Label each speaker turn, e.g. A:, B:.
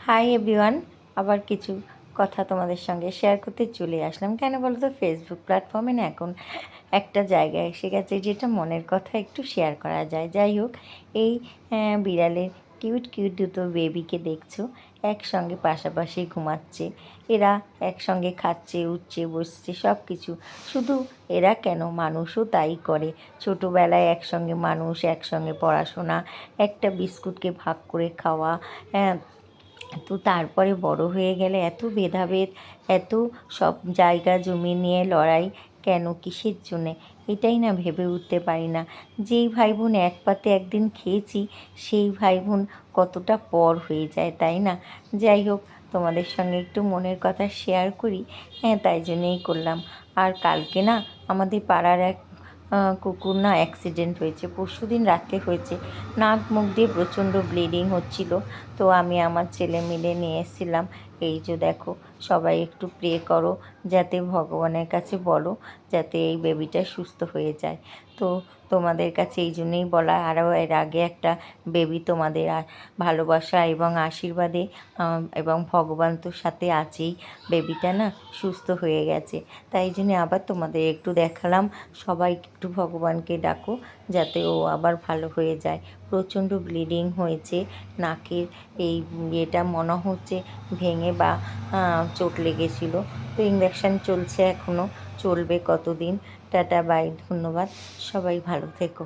A: Hi everyone, আবার কিছু কথা তোমাদের সঙ্গে শেয়ার করতে চলে আসলাম। কেন বলো তো, ফেসবুক প্ল্যাটফর্মে না এখন একটা জায়গায় এসে গেছে যেটা মনের কথা একটু শেয়ার করা যায়। যাই হোক, এই বিড়ালের কিউট কিউট দুটো বেবিকে দেখছো, একসঙ্গে পাশাপাশি ঘুমাচ্ছে। এরা একসঙ্গে খাচ্ছে, উঠছে, বসছে, সব কিছু। শুধু এরা কেন, মানুষও তাই করে। ছোটোবেলায় একসঙ্গে মানুষ, একসঙ্গে পড়াশোনা, একটা বিস্কুটকে ভাগ করে খাওয়া। তো তারপরে বড় হয়ে গেলে এত ভেদাভেদ, এত সব জায়গা জমি নিয়ে লড়াই, কেন, কিসের জন্যে, এটাই না ভেবে উঠতে পারি না। যেই ভাই বোন এক পাতে একদিন খেয়েছি, সেই ভাই বোন কতটা পর হয়ে যায়, তাই না? যাই হোক, তোমাদের সঙ্গে একটু মনের কথা শেয়ার করি, তাই জন্যেই করলাম। আর কালকে না আমাদের পাড়ার এক কুকুর না অ্যাক্সিডেন্ট হয়েছে, পরশুদিন রাত্রে হয়েছে। নাক মুখ দিয়ে প্রচণ্ড ব্লিডিং হচ্ছিল। তো আমি আমার ছেলে মিলে নিয়ে এসেছিলাম। এই যে দেখো, সবাই একটু প্রে করো, যাতে ভগবানের কাছে বলো যাতে এই বেবিটা সুস্থ হয়ে যায়। তো তোমাদের কাছে এই জন্যই বলা, আরও এর আগে একটা বেবি তোমাদের ভালোবাসা এবং আশীর্বাদে এবং ভগবান তো সাথে আছেই, বেবিটা না সুস্থ হয়ে গেছে। তাই জন্যে আবার তোমাদের একটু দেখালাম। সবাই একটু ভগবানকে ডাকো যাতে ও আবার ভালো হয়ে যায়। প্রচণ্ড ব্লিডিং হয়েছে, নাকের এই ইয়েটা মনে হচ্ছে ভেঙে বা চোট লেগেছিলো। তো ইঞ্জেকশান চলছে, এখনও চলবে কতদিন। টাটা, বাই, ধন্যবাদ, সবাই ভালো থেকো।